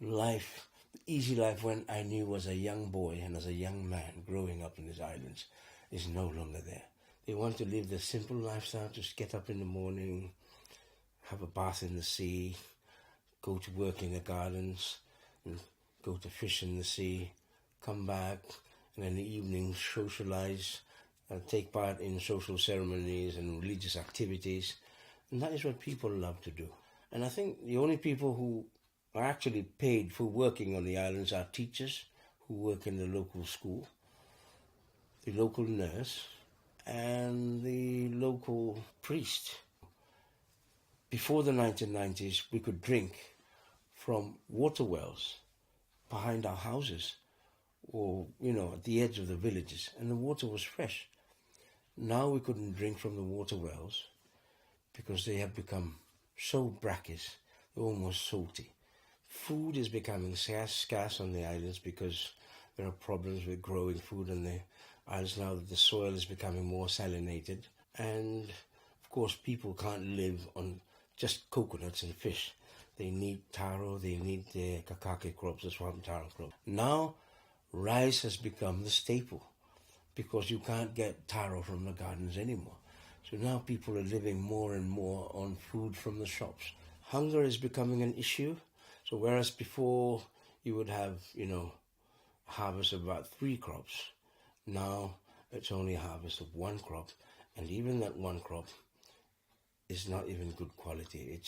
life, the easy life when I knew as a young boy and as a young man growing up in these islands is no longer there. They want to live the simple lifestyle, just get up in the morning, have a bath in the sea, go to work in the gardens, and go to fish in the sea, come back, and in the evening socialize, take part in social ceremonies and religious activities. And that is what people love to do. And I think the only people who are actually paid for working on the islands are teachers who work in the local school, the local nurse, and the local priest. Before the 1990s, we could drink from water wells behind our houses or, at the edge of the villages, and the water was fresh. Now we couldn't drink from the water wells because they have become so brackish, they're almost salty. Food is becoming scarce on the islands because there are problems with growing food on the islands now that the soil is becoming more salinated. And of course, people can't live on just coconuts and fish. They need taro, they need the kakake crops, the swamp taro crop. Now, rice has become the staple because you can't get taro from the gardens anymore. So now people are living more and more on food from the shops. Hunger is becoming an issue. So whereas before you would have, harvest of about 3 crops, now it's only a harvest of 1 crop. And even that 1 crop is not even good quality.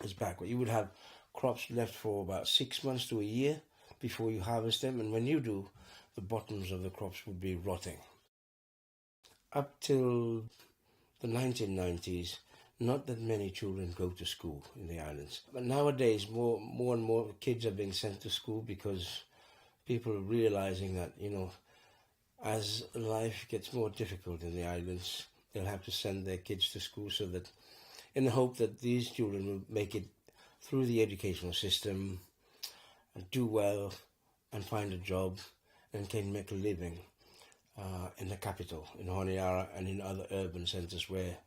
It's backward. You would have crops left for about 6 months to a year before you harvest them. And when you do, the bottoms of the crops would be rotting. Up till the 1990s, not that many children go to school in the islands. But nowadays, more and more kids are being sent to school because people are realizing that, as life gets more difficult in the islands, they'll have to send their kids to school so that, in the hope that these children will make it through the educational system and do well and find a job and can make a living in the capital, in Honiara and in other urban centres where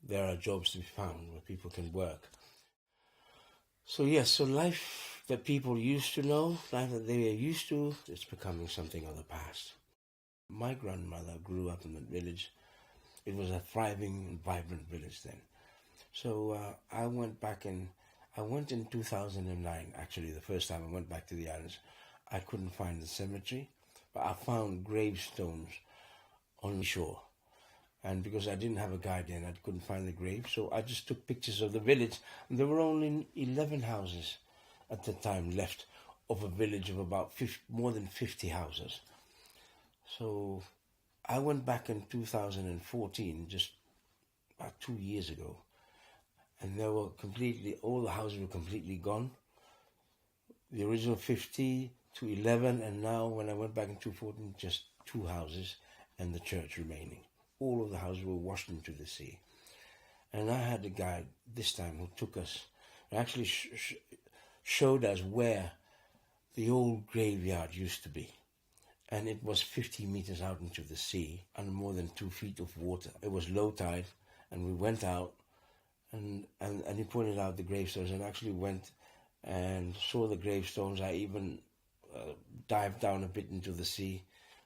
there are jobs to be found, where people can work. So life that people used to know, life that they are used to, it's becoming something of the past. My grandmother grew up in the village. It was a thriving and vibrant village then. So I went in 2009, actually, the first time I went back to the islands. I couldn't find the cemetery, but I found gravestones on the shore. And because I didn't have a guide then, I couldn't find the grave. So I just took pictures of the village. And there were only 11 houses at the time left of a village of about more than 50 houses. So I went back in 2014, just about 2 years ago. And all the houses were completely gone. The original 50 to 11, and now when I went back in 2014, just 2 houses and the church remaining. All of the houses were washed into the sea. And I had a guide this time who took us, and actually showed us where the old graveyard used to be. And it was 50 meters out into the sea, under more than 2 feet of water. It was low tide, and we went out, and he pointed out the gravestones, and actually went and saw the gravestones. I even dived down a bit into the sea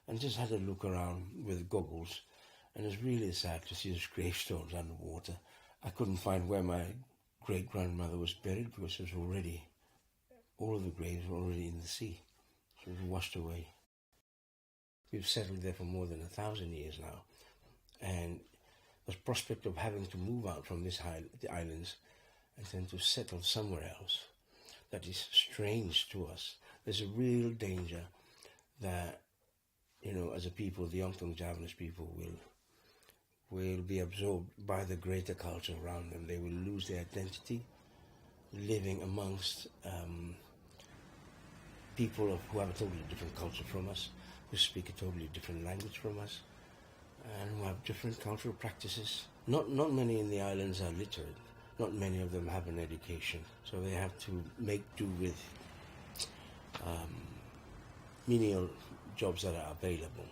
and just had a look around with goggles. And it's really sad to see those gravestones underwater. I couldn't find where my great-grandmother was buried because all of the graves were already in the sea. So it was washed away. We've settled there for more than 1,000 years now. And the prospect of having to move out from the islands and then to settle somewhere else, that is strange to us. There's a real danger that, as a people, the Ontong Javanese people will be absorbed by the greater culture around them. They will lose their identity, living amongst people who have a totally different culture from us, who speak a totally different language from us, and who have different cultural practices. Not many in the islands are literate. Not many of them have an education, so they have to make do with menial jobs that are available.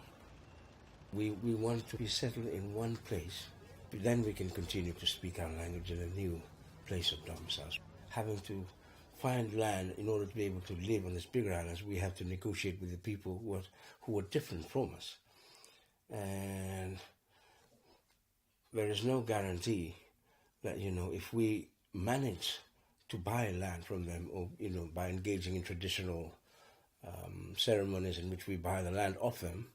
We want to be settled in one place, but then we can continue to speak our language in a new place of domicile. Having to find land in order to be able to live on these bigger islands, we have to negotiate with the people who are different from us. And there is no guarantee that, if we manage to buy land from them, or, by engaging in traditional ceremonies in which we buy the land off them,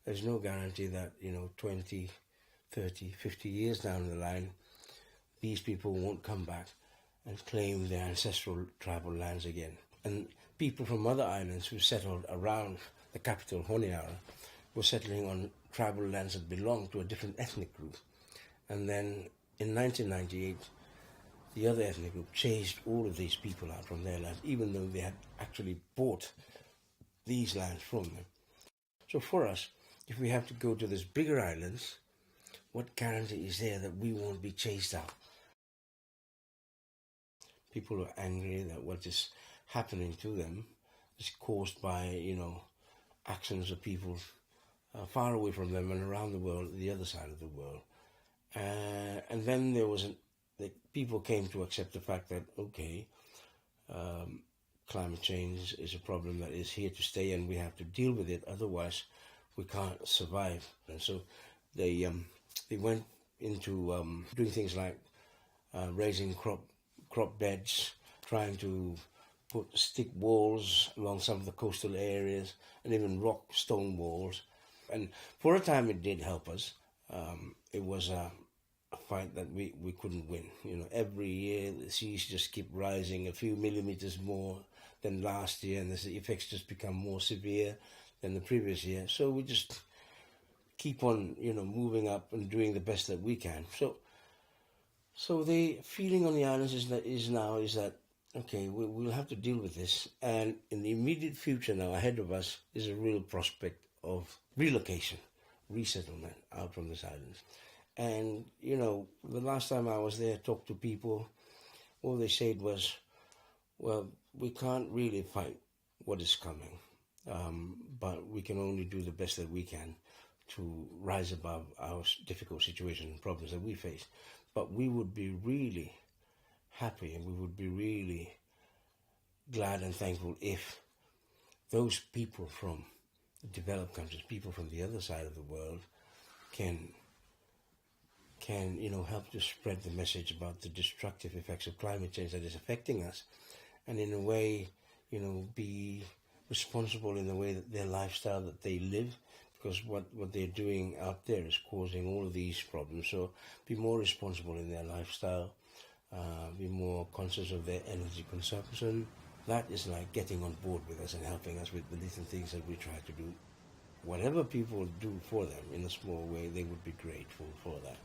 there's no guarantee that, 20, 30, 50 years down the line, these people won't come back and claim their ancestral tribal lands again. And people from other islands who settled around the capital, Honiara, were settling on tribal lands that belonged to a different ethnic group. And then in 1998, the other ethnic group chased all of these people out from their lands, even though they had actually bought these lands from them. So for us, if we have to go to these bigger islands, what guarantee is there that we won't be chased out? People are angry that what is happening to them is caused by, actions of people far away from them and around the world, the other side of the world. And then people came to accept the fact that, okay, climate change is a problem that is here to stay, and we have to deal with it. Otherwise, we can't survive. And so they went into doing things like raising crop beds, trying to put stick walls along some of the coastal areas, and even rock stone walls. And for a time, it did help us. It was a fight that we couldn't win. Every year the seas just keep rising a few millimeters more than last year, and the effects just become more severe than the previous year. So we just keep on, moving up and doing the best that we can. So the feeling on the islands is that okay, we'll have to deal with this, and in the immediate future now ahead of us is a real prospect of relocation, resettlement out from these islands. And, the last time I was there, talked to people, all they said was, well, we can't really fight what is coming, but we can only do the best that we can to rise above our difficult situation and problems that we face. But we would be really happy, and we would be really glad and thankful if those people from the developed countries, people from the other side of the world, can help to spread the message about the destructive effects of climate change that is affecting us, and in a way, be responsible in the way that their lifestyle that they live, because what they're doing out there is causing all of these problems. So be more responsible in their lifestyle, be more conscious of their energy consumption. That is like getting on board with us and helping us with the little things that we try to do. Whatever people do for them in a small way, they would be grateful for that.